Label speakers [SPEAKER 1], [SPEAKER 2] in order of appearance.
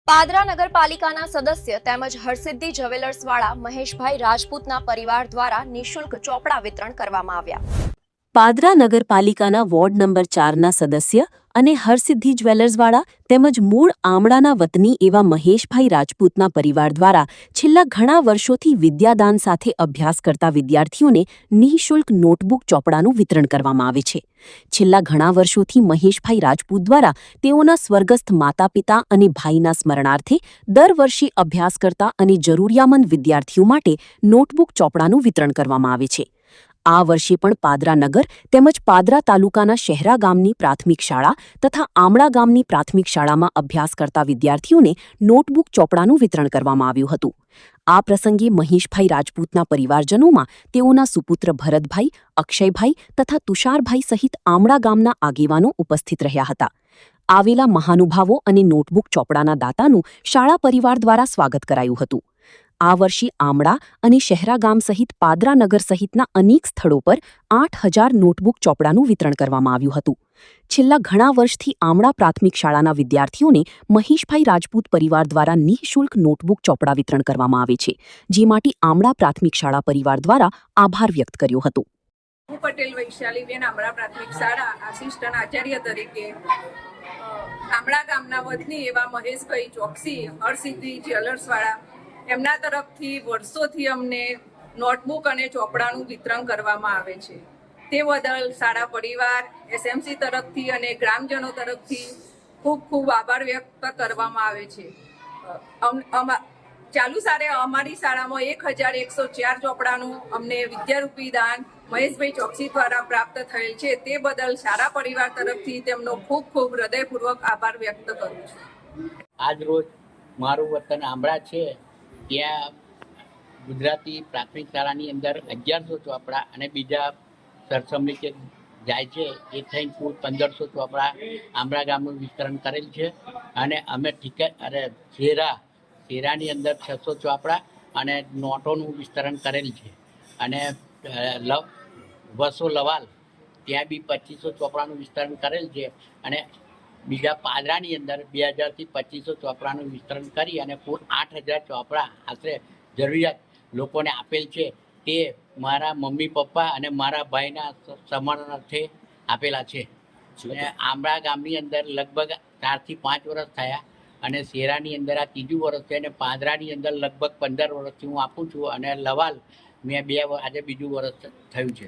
[SPEAKER 1] પાદરા નગરપાલિકાના સદસ્ય તેમજ હરસિદ્ધિ જ્વેલર્સવાળા મહેશભાઈ રાજપૂતના પરિવાર દ્વારા નિઃશુલ્ક ચોપડા વિતરણ કરવામાં આવ્યા।
[SPEAKER 2] પાદરા નગરપાલિકાના વોર્ડ નંબર 4ના સદસ્ય અને હરસિદ્ધિ જ્વેલર્સવાળા તેમજ મૂળ આમળાના વતની એવા મહેશભાઈ રાજપૂતના પરિવાર દ્વારા છેલ્લા ઘણા વર્ષોથી વિદ્યાદાન સાથે અભ્યાસ કરતા વિદ્યાર્થીઓને નિઃશુલ્ક નોટબુક ચોપડાનું વિતરણ કરવામાં આવે છે। છેલ્લા ઘણા વર્ષોથી મહેશભાઈ રાજપૂત દ્વારા તેઓના સ્વર્ગસ્થ માતાપિતા અને ભાઈના સ્મરણાર્થે દર વર્ષે અભ્યાસ કરતા અને જરૂરિયામંદ વિદ્યાર્થીઓ માટે નોટબુક ચોપડાનું વિતરણ કરવામાં આવે છે। આ વર્ષે પણ પાદરા નગર તેમજ પાદરા તાલુકાના શહેરા ગામની પ્રાથમિક શાળા તથા આમળા ગામની પ્રાથમિક શાળામાં અભ્યાસ કરતા વિદ્યાર્થીઓને નોટબુક ચોપડાનું વિતરણ કરવામાં આવ્યું હતું। આ પ્રસંગે મહેશભાઈ રાજપૂતના પરિવારજનોમાં તેઓના સુપુત્ર ભરતભાઈ, અક્ષયભાઈ તથા તુષારભાઈ સહિત આમળા ગામના આગેવાનો ઉપસ્થિત રહ્યા હતા। આવેલા મહાનુભાવો અને નોટબુક ચોપડાના દાતાનું શાળા પરિવાર દ્વારા સ્વાગત કરાયું હતું। આ વર્ષે આમળા અને શહેરા ગામ સહિત પાદરા નગર સહિતના અનેક સ્થળો પર 8,000 નોટબુક ચોપડાનું વિતરણ કરવામાં આવ્યું હતું। છેલ્લા ઘણા વર્ષથી આમળા પ્રાથમિક શાળાના વિદ્યાર્થીઓને મહેશભાઈ રાજપૂત પરિવાર દ્વારા નિઃશુલ્ક નોટબુક ચોપડા વિતરણ કરવામાં આવે છે, જે માટે આમળા પ્રાથમિક શાળા પરિવાર દ્વારા આભાર વ્યક્ત કર્યો હતો।
[SPEAKER 3] હું પટેલ વૈશાલીબેન આમળા પ્રાથમિક શાળા આસિસ્ટન્ટ આચાર્ય તરીકે આમળા ગામના વતની એવા મહેશભાઈ ચોકસી હરસિદ્ધિ જ્વેલર્સવાળા એમના તરફથી વર્ષોથી અમને નોટબુક અને ચોપડાનું વિતરણ કરવામાં આવે છે। તે બદલ શાળા પરિવાર, એસએમસી તરફથી અને ગ્રામજનો તરફથી ખૂબ ખૂબ આભાર વ્યક્ત કરવામાં આવે છે। ચાલુ સાલે અમારી શાળામાં 1,104 ચોપડાનું અમને વિદ્યારૂપી દાન મહેશભાઈ ચોકસી દ્વારા પ્રાપ્ત થયેલ છે। તે બદલ શાળા પરિવાર તરફથી તેમનો ખૂબ ખૂબ હૃદયપૂર્વક આભાર વ્યક્ત કરું છું।
[SPEAKER 4] આજ રોજ મારું વતન આમળા છે, ત્યાં ગુજરાતી પ્રાથમિક શાળાની અંદર 1100 ચોપડા અને બીજા સરસમણી જે જાય છે એ થઈને કુલ 1500 ચોપડા આમળા ગામનું વિતરણ કરેલ છે। અને અમે શેરાની અંદર 600 ચોપડા અને નોટોનું વિતરણ કરેલ છે। અને વસો લવાલ ત્યાં બી 2500 ચોપડાનું વિતરણ કરેલ છે। અને બીજા પાદરાની અંદર 2000થી 2500 ચોપડાનું વિતરણ કરી અને કુલ 8,000 ચોપડા આશરે જરૂરિયાત લોકોને આપેલ છે। તે મારા મમ્મી પપ્પા અને મારા ભાઈના સમરણાર્થે આપેલા છે। અને આમળા ગામની અંદર લગભગ 4 થી 5 વર્ષ થયા અને શેરાની અંદર આ 3જું વર્ષ છે અને પાદરાની અંદર લગભગ 15 વર્ષથી હું આપું છું અને લવાલ મેં આજે 2જું વર્ષ થયું છે।